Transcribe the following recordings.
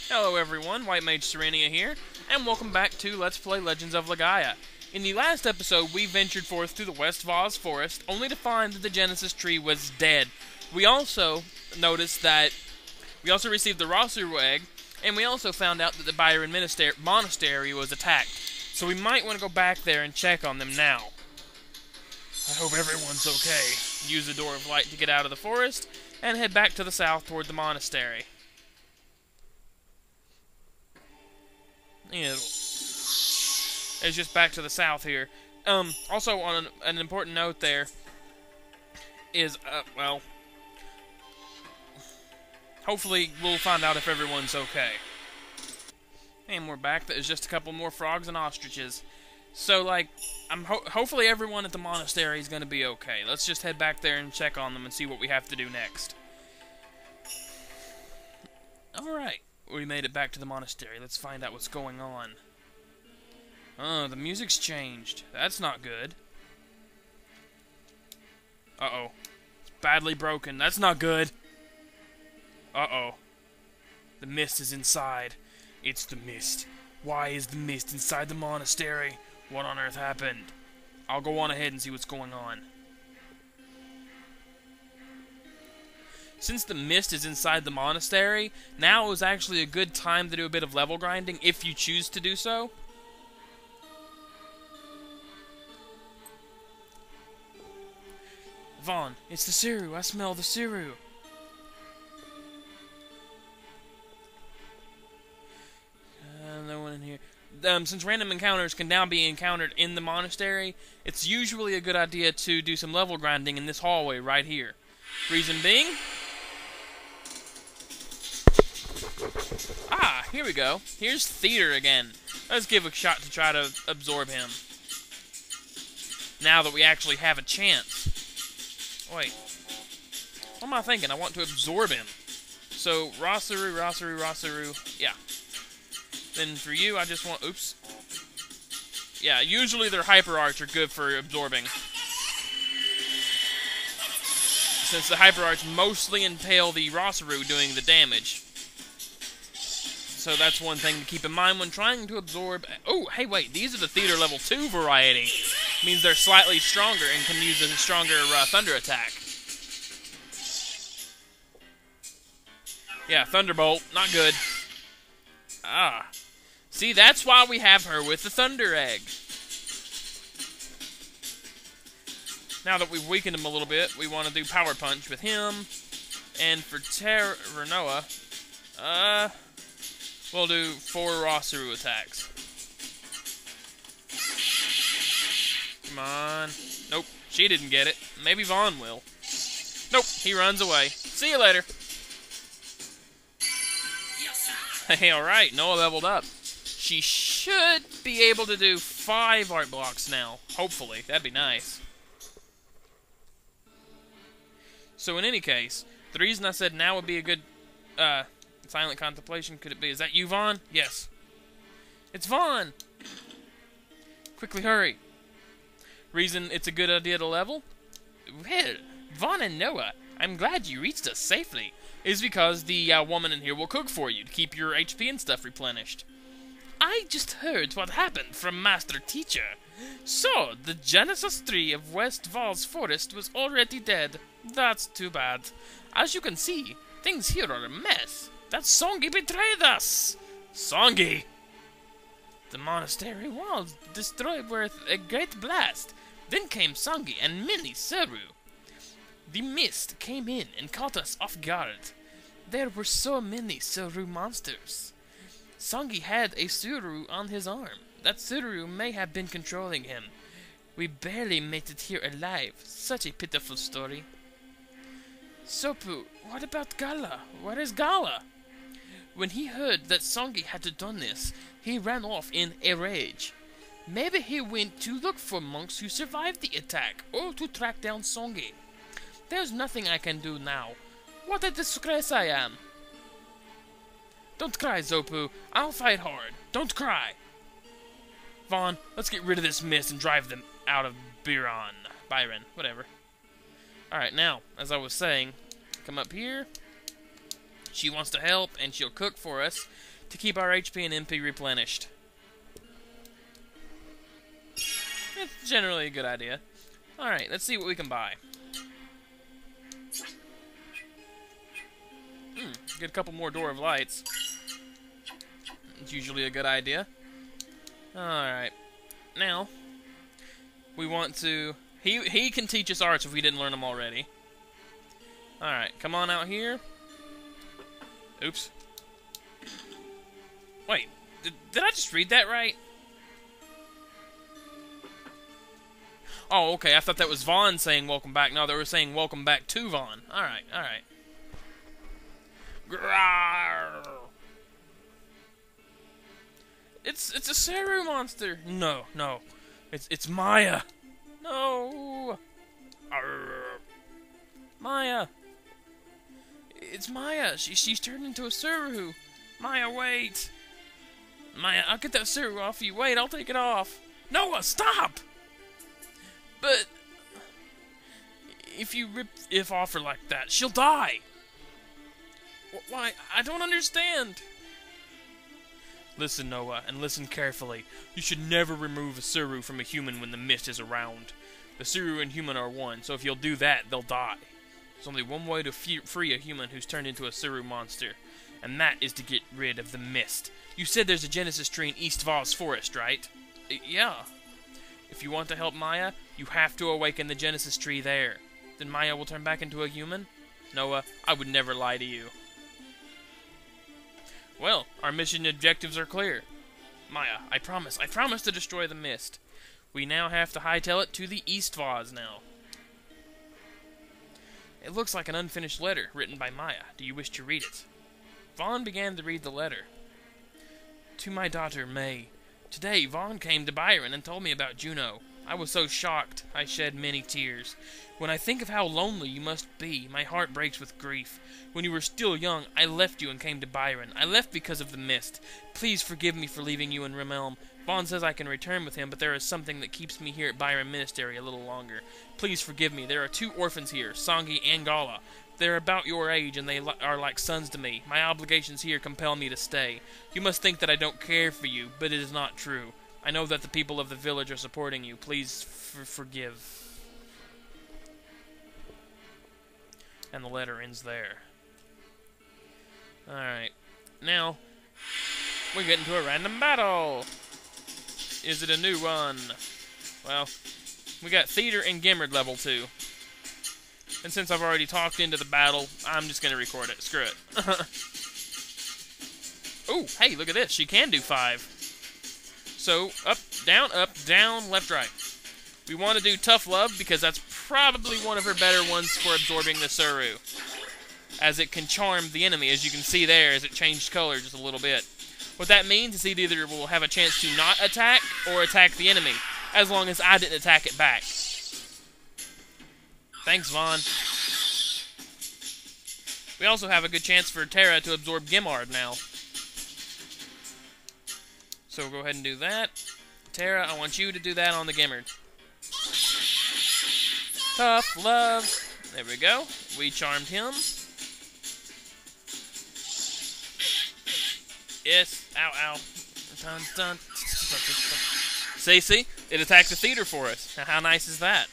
Hello everyone, White Mage Serenia here, and welcome back to Let's Play Legends of Legaia. In the last episode, we ventured forth through the West Vaz forest, only to find that the Genesis tree was dead. We also noticed that we also received the Rossuru egg, and we also found out that the Biron monastery was attacked. So we might want to go back there and check on them now. I hope everyone's okay. Use the Door of Light to get out of the forest, and head back to the south toward the monastery. Yeah, it's just back to the south here. Also on an important note there is, well, hopefully we'll find out if everyone's okay. And we're back. There's just a couple more frogs and ostriches. So, like, hopefully everyone at the monastery is going to be okay. Let's just head back there and check on them and see what we have to do next. Alright. We made it back to the monastery. Let's find out what's going on. Oh, the music's changed. That's not good. Uh-oh. It's badly broken. That's not good. Uh-oh. The mist is inside. It's the mist. Why is the mist inside the monastery? What on earth happened? I'll go on ahead and see what's going on. Since the mist is inside the monastery, now is actually a good time to do a bit of level grinding, if you choose to do so. Vaughn, it's the Siru. I smell the Siru. No one in here. Since random encounters can now be encountered in the monastery, it's usually a good idea to do some level grinding in this hallway right here. Reason being... Ah, here we go. Here's Theater again. Let's give a shot to try to absorb him. Now that we actually have a chance. Wait. What am I thinking? I want to absorb him. So, Rossuru. Yeah. Then for you, I just want... Oops. Yeah, usually their Hyper Arch are good for absorbing. Since the Hyper Arch mostly impale the Rossuru doing the damage. So that's one thing to keep in mind when trying to absorb... Oh, hey, wait. These are the Theater Level 2 variety. Means they're slightly stronger and can use a stronger Thunder attack. Yeah, Thunderbolt. Not good. Ah. See, that's why we have her with the Thunder Egg. Now that we've weakened him a little bit, we want to do Power Punch with him. And for Renoa, we'll do 4 Rossuru attacks. Come on. Nope, she didn't get it. Maybe Vaughn will. Nope, he runs away. See you later. Hey, alright, Noah leveled up. She should be able to do 5 art blocks now. Hopefully, that'd be nice. So in any case, the reason I said now would be a good, silent contemplation, could it be? Is that you, Vaughn? Yes. It's Vaughn! Quickly hurry. Reason it's a good idea to level? Well, Vaughn and Noah, I'm glad you reached us safely. Is because the woman in here will cook for you to keep your HP and stuff replenished. I just heard what happened from Master Teacher. So, the Genesis tree of West Vaz Forest was already dead. That's too bad. As you can see, things here are a mess. That Songi betrayed us! Songi! The monastery was destroyed with a great blast. Then came Songi and many Seru. The mist came in and caught us off guard. There were so many Seru monsters. Songi had a Suru on his arm. That Suru may have been controlling him. We barely made it here alive. Such a pitiful story. Sopu, what about Gala? Where is Gala? When he heard that Songi had done this, he ran off in a rage. Maybe he went to look for monks who survived the attack, or to track down Songi. There's nothing I can do now. What a disgrace I am. Don't cry, Zopu. I'll fight hard. Don't cry. Vaughn, let's get rid of this mist and drive them out of Biron. Whatever. Alright, now, as I was saying, come up here. She wants to help, and she'll cook for us. to keep our HP and MP replenished. It's generally a good idea. Alright, let's see what we can buy. Get a couple more Door of Lights. It's usually a good idea. Alright. Now, we want to... He can teach us arts if we didn't learn them already. Alright, come on out here. Oops. Wait, did I just read that right? Oh, okay, I thought that was Vaughn saying welcome back. No, they were saying welcome back to Vaughn. Alright, alright. It's a Seru monster. No. It's Maya. No. Arr. Maya. It's Maya. She's turned into a Seru. Maya, wait. Maya, I'll get that Seru off you. Wait, I'll take it off. Noah, stop. But if you rip If off her like that, she'll die. Why? I don't understand. Listen, Noah, and listen carefully. You should never remove a Seru from a human when the mist is around. The Seru and human are one, so if you'll do that, they'll die. There's only one way to free a human who's turned into a Seru monster, and that is to get rid of the mist. You said there's a Genesis tree in East Voss Forest, right? Yeah. If you want to help Maya, you have to awaken the Genesis tree there. Then Maya will turn back into a human? Noah, I would never lie to you. Well, our mission objectives are clear. Maya, I promise to destroy the mist. We now have to hightail it to the East Voss now. It looks like an unfinished letter written by Maya. Do you wish to read it? Vaughn began to read the letter. To my daughter, May. Today, Vaughn came to Biron and told me about Juno. I was so shocked, I shed many tears. When I think of how lonely you must be, my heart breaks with grief. When you were still young, I left you and came to Biron. I left because of the mist. Please forgive me for leaving you in Rimelm. Vaughn says I can return with him, but there is something that keeps me here at Biron Ministry a little longer. Please forgive me. There are 2 orphans here, Songi and Gala. They're about your age, and they are like sons to me. My obligations here compel me to stay. You must think that I don't care for you, but it is not true. I know that the people of the village are supporting you. Please forgive. And the letter ends there. Alright. Now, we get into a random battle. Is it a new one? Well, we got Theater and Gimmard level 2. And since I've already talked into the battle, I'm just going to record it. Screw it. Ooh, hey, look at this. She can do 5. So, up, down, left, right. We want to do Tough Love because that's probably one of her better ones for absorbing the Seru, as it can charm the enemy, as you can see there, as it changed color just a little bit. What that means is it either will have a chance to not attack or attack the enemy, as long as I didn't attack it back. Thanks, Vaughn. We also have a good chance for Terra to absorb Gimmard now. So we'll go ahead and do that. Terra, I want you to do that on the Gimmard. Tough Love. There we go. We charmed him. Yes. Ow, ow. Dun, dun. See? It attacked the theater for us. Now, how nice is that?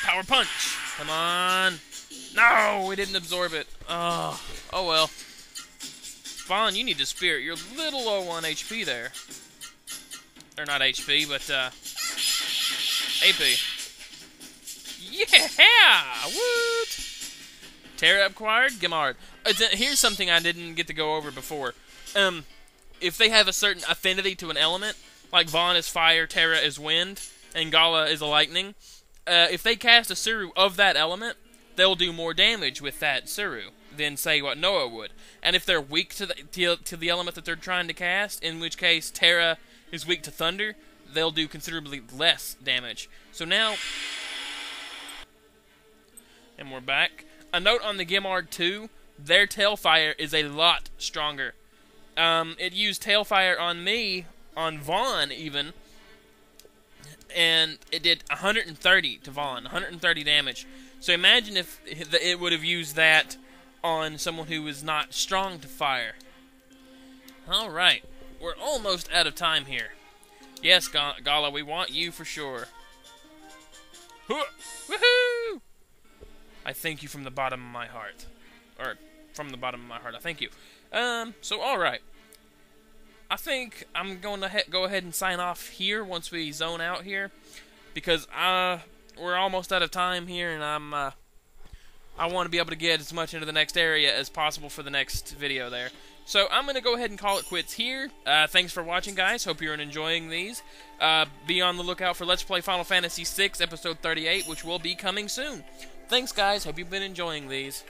Power Punch. Come on. No, we didn't absorb it. Oh well. Vaughn, you need to spirit. You're a little low on HP there. Or not HP, but AP. Yeah! Woot! Terra acquired, Gimmard. Here's something I didn't get to go over before. If they have a certain affinity to an element, like Vaughn is fire, Terra is wind, and Gala is a lightning, if they cast a Seru of that element, they'll do more damage with that Seru than, say, what Noah would. And if they're weak to the element that they're trying to cast, in which case Terra is weak to thunder, they'll do considerably less damage. So now, and we're back. A note on the Gimmard 2, their Tailfire is a lot stronger. It used Tailfire on me, on Vaughn even, and it did 130 to Vaughn, 130 damage. So imagine if it would have used that on someone who was not strong to fire. Alright, we're almost out of time here. Yes, Gala, we want you for sure. Woohoo! I thank you from the bottom of my heart. Or, from the bottom of my heart, I thank you. So alright. I think I'm going to go ahead and sign off here once we zone out here. Because, we're almost out of time here, and I want to be able to get as much into the next area as possible for the next video there. So I'm going to go ahead and call it quits here. Thanks for watching, guys. Hope you're enjoying these. Be on the lookout for Let's Play Final Fantasy VI Episode 38, which will be coming soon. Thanks, guys. Hope you've been enjoying these.